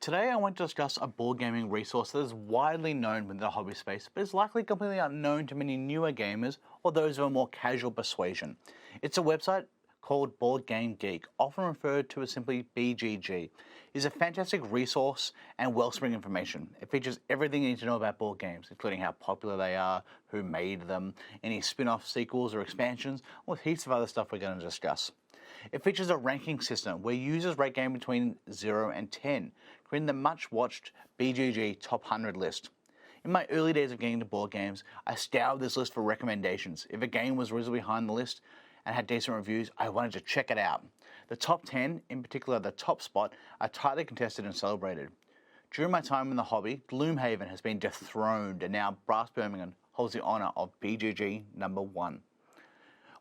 Today I want to discuss a board gaming resource that is widely known within the hobby space, but is likely completely unknown to many newer gamers or those of a more casual persuasion. It's a website called Board Game Geek, often referred to as simply BGG. It is a fantastic resource and wellspring information. It features everything you need to know about board games, including how popular they are, who made them, any spin-off sequels or expansions, with heaps of other stuff we're going to discuss. It features a ranking system where users rate games between 0 and 10, creating the much-watched BGG Top 100 list. In my early days of getting into board games, I scoured this list for recommendations. If a game was reasonably high on the list and had decent reviews, I wanted to check it out. The top 10, in particular the top spot, are tightly contested and celebrated. During my time in the hobby, Gloomhaven has been dethroned, and now Brass Birmingham holds the honour of BGG number 1.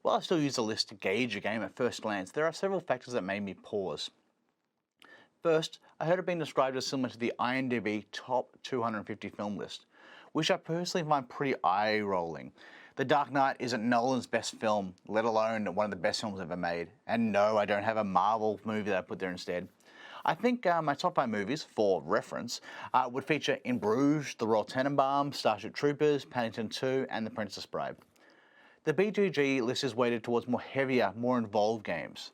While I still use the list to gauge a game at first glance, there are several factors that made me pause. First, I heard it being described as similar to the IMDb Top 250 film list, which I personally find pretty eye-rolling. The Dark Knight isn't Nolan's best film, let alone one of the best films ever made. And no, I don't have a Marvel movie that I put there instead. I think my top 5 movies, for reference, would feature In Bruges, The Royal Tenenbaums, Starship Troopers, Paddington 2, and The Princess Bride. The BGG list is weighted towards more heavier, more involved games.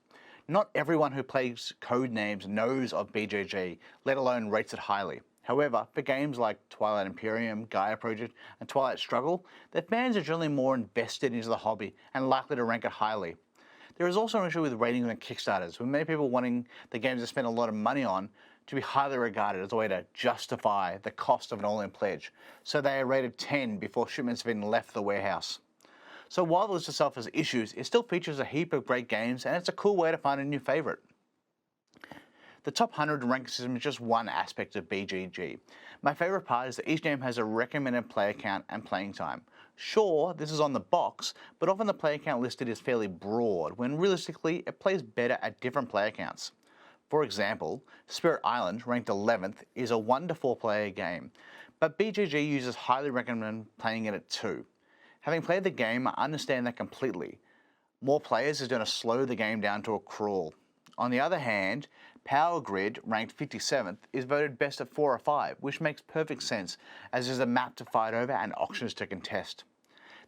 Not everyone who plays Codenames knows of BGG, let alone rates it highly. However, for games like Twilight Imperium, Gaia Project, and Twilight Struggle, their fans are generally more invested into the hobby and likely to rank it highly. There is also an issue with ratings and Kickstarters, with many people wanting the games to spend a lot of money on to be highly regarded as a way to justify the cost of an all-in pledge, so they are rated 10 before shipments have even left the warehouse. So while the list itself has issues, it still features a heap of great games, and it's a cool way to find a new favourite. The top 100 ranking system is just one aspect of BGG. My favourite part is that each game has a recommended player count and playing time. Sure, this is on the box, but often the player count listed is fairly broad, when realistically it plays better at different player counts. For example, Spirit Island, ranked 11th, is a 1 to 4 player game, but BGG users highly recommend playing it at 2. Having played the game, I understand that completely. More players is going to slow the game down to a crawl. On the other hand, Power Grid, ranked 57th, is voted best at 4 or 5, which makes perfect sense, as there's a map to fight over and auctions to contest.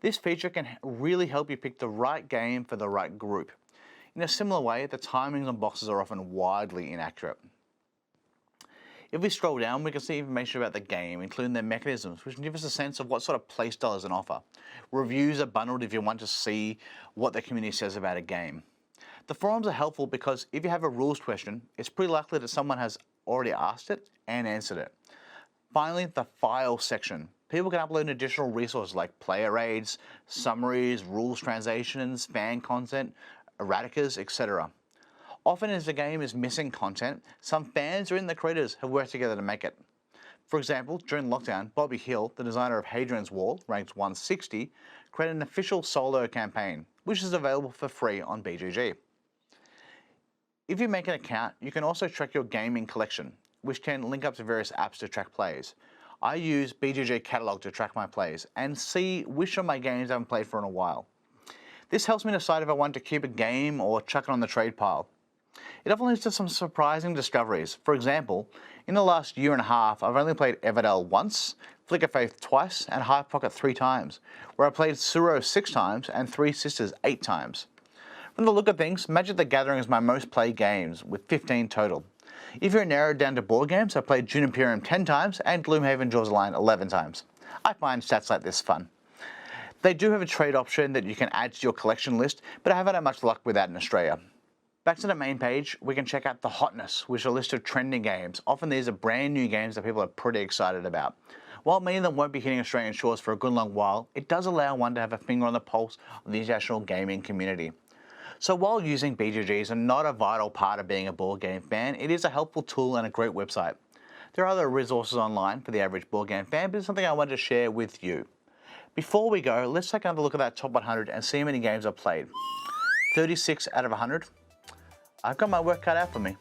This feature can really help you pick the right game for the right group. In a similar way, the timings on boxes are often widely inaccurate. If we scroll down, we can see information about the game, including their mechanisms, which can give us a sense of what sort of playstyle is on offer. Reviews are bundled if you want to see what the community says about a game. The forums are helpful because if you have a rules question, it's pretty likely that someone has already asked it and answered it. Finally, the file section. People can upload additional resources like player aids, summaries, rules translations, fan content, erraticas, etc. Often as the game is missing content, some fans or even the creators have worked together to make it. For example, during lockdown, Bobby Hill, the designer of Hadrian's Wall, ranked 160, created an official solo campaign, which is available for free on BGG. If you make an account, you can also track your gaming collection, which can link up to various apps to track plays. I use BGG Catalog to track my plays and see which of my games I haven't played for in a while. This helps me decide if I want to keep a game or chuck it on the trade pile. It often leads to some surprising discoveries. For example, in the last year and a half, I've only played Everdell once, Flick of Faith twice, and High Pocket 3 times, where I played Suro 6 times and Three Sisters 8 times. From the look of things, Magic the Gathering is my most played games, with 15 total. If you're narrowed down to board games, I've played Dune Imperium 10 times and Gloomhaven Jaws of the Lion 11 times. I find stats like this fun. They do have a trade option that you can add to your collection list, but I haven't had much luck with that in Australia. Back to the main page, we can check out the hotness, which is a list of trending games. Often these are brand new games that people are pretty excited about. While many of them won't be hitting Australian shores for a good long while, it does allow one to have a finger on the pulse of the international gaming community. So while using BGG is not a vital part of being a board game fan, it is a helpful tool and a great website. There are other resources online for the average board game fan, but it's something I wanted to share with you. Before we go, let's take another look at that top 100 and see how many games I've played. 36 out of 100. I've got my work cut out for me.